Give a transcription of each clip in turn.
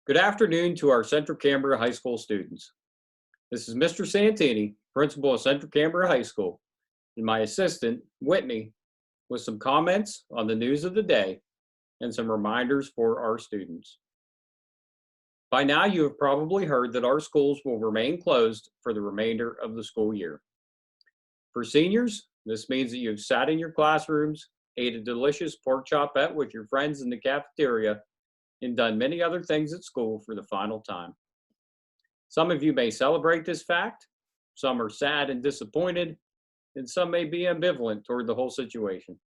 Good afternoon to our Central Cambria High School students. This is Mr. Santini, principal of Central Cambria High School, and my assistant, Whitney, with some comments on the news of the day and some reminders for our students. By now, you have probably heard that our schools will remain closed for the remainder of the school year. For seniors, this means that you've sat in your classrooms, ate a delicious pork chopette with your friends in the cafeteria, and done many other things at school for the final time. Some of you may celebrate this fact, some are sad and disappointed, and some may be ambivalent toward the whole situation.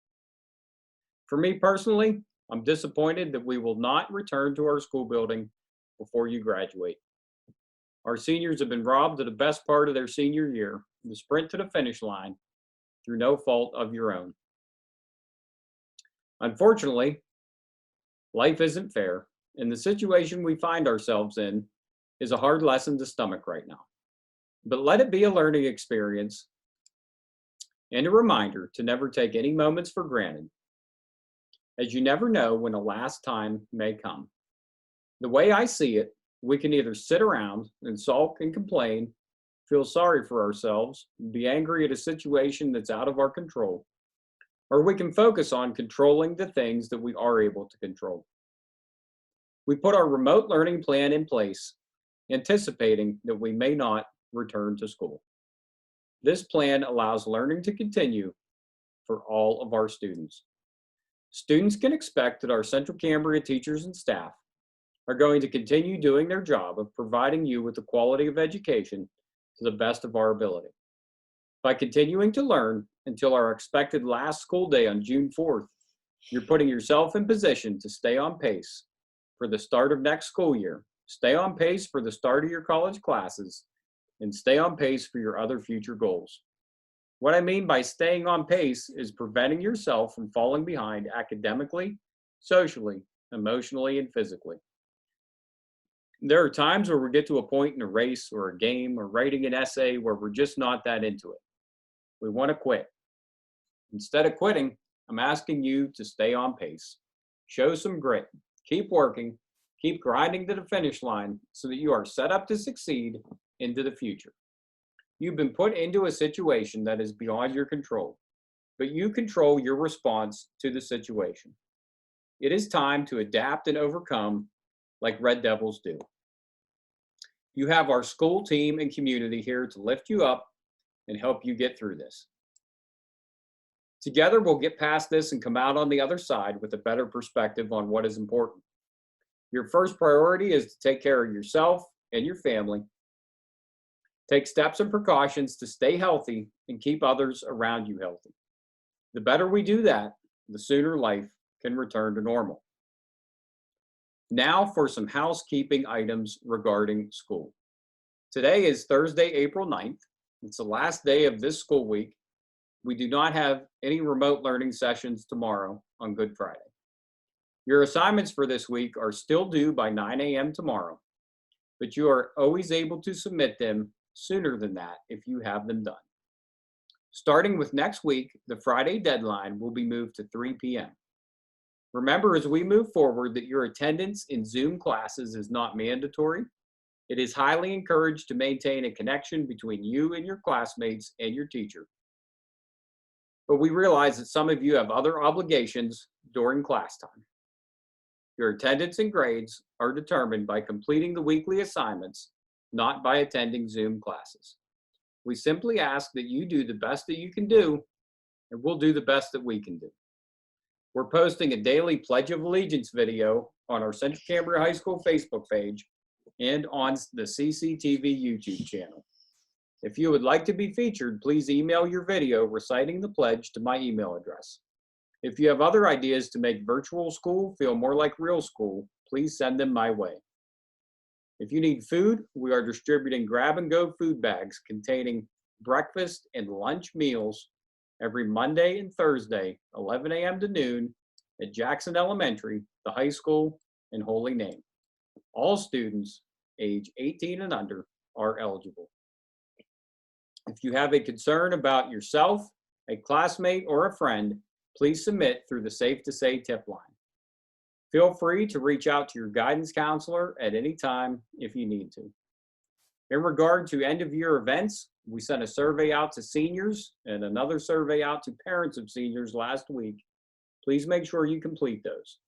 For me personally, I'm disappointed that we will not return to our school building before you graduate. Our seniors have been robbed of the best part of their senior year, the sprint to the finish line, through no fault of your own. Unfortunately, life isn't fair, and the situation we find ourselves in is a hard lesson to stomach right now. But let it be a learning experience and a reminder to never take any moments for granted, as you never know when a last time may come. The way I see it, we can either sit around and sulk and complain, feel sorry for ourselves, be angry at a situation that's out of our control, or we can focus on controlling the things that we are able to control. We put our remote learning plan in place, anticipating that we may not return to school. This plan allows learning to continue for all of our students. Students can expect that our Central Cambria teachers and staff are going to continue doing their job of providing you with the quality of education to the best of our ability. By continuing to learn until our expected last school day on June 4th, you're putting yourself in position to stay on pace for the start of next school year, stay on pace for the start of your college classes, and stay on pace for your other future goals. What I mean by staying on pace is preventing yourself from falling behind academically, socially, emotionally, and physically. There are times where we get to a point in a race or a game or writing an essay where we're just not that into it. We want to quit. Instead of quitting, I'm asking you to stay on pace. Show some grit. Keep working. Keep grinding to the finish line so that you are set up to succeed into the future. You've been put into a situation that is beyond your control, but you control your response to the situation. It is time to adapt and overcome like Red Devils do. You have our school team and community here to lift you up and help you get through this. Together, we'll get past this and come out on the other side with a better perspective on what is important. Your first priority is to take care of yourself and your family. Take steps and precautions to stay healthy and keep others around you healthy. The better we do that, the sooner life can return to normal. Now for some housekeeping items regarding school. Today is Thursday, April 9th. It's the last day of this school week. We do not have any remote learning sessions tomorrow on Good Friday. Your assignments for this week are still due by 9 a.m. tomorrow, but you are always able to submit them sooner than that if you have them done. Starting with next week, the Friday deadline will be moved to 3 p.m. Remember, as we move forward, that your attendance in Zoom classes is not mandatory. It is highly encouraged to maintain a connection between you and your classmates and your teacher. But we realize that some of you have other obligations during class time. Your attendance and grades are determined by completing the weekly assignments, not by attending Zoom classes. We simply ask that you do the best that you can do, and we'll do the best that we can do. We're posting a daily Pledge of Allegiance video on our Central Cambria High School Facebook page and on the CCTV YouTube channel. If you would like to be featured, please email your video reciting the pledge to my email address. If you have other ideas to make virtual school feel more like real school, please send them my way. If you need food, we are distributing grab-and-go food bags containing breakfast and lunch meals every Monday and Thursday, 11 a.m. to noon at Jackson Elementary, the high school, and Holy Name. All students age 18 and under are eligible. If you have a concern about yourself, a classmate, or a friend, please submit through the Safe to Say tip line. Feel free to reach out to your guidance counselor at any time if you need to. In regard to end of year events, we sent a survey out to seniors and another survey out to parents of seniors last week. Please make sure you complete those.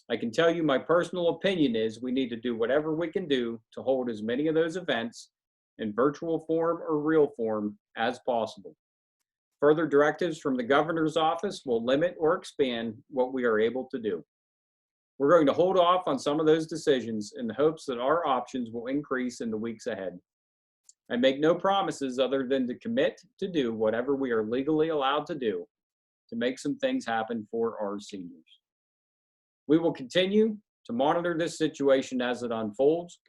I can tell you my personal opinion is we need to do whatever we can do to hold as many of those events in virtual form or real form as possible. Further directives from the governor's office will limit or expand what we are able to do. We're going to hold off on some of those decisions in the hopes that our options will increase in the weeks ahead. I make no promises other than to commit to do whatever we are legally allowed to do to make some things happen for our seniors. We will continue to monitor this situation as it unfolds.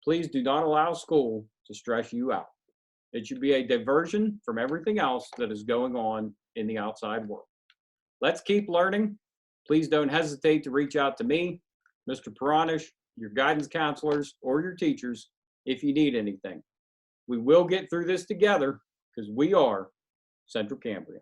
Please do not allow school to stress you out. It should be a diversion from everything else that is going on in the outside world. Let's keep learning. Please don't hesitate to reach out to me, Mr. Piranish, your guidance counselors, or your teachers if you need anything. We will get through this together because we are Central Cambria.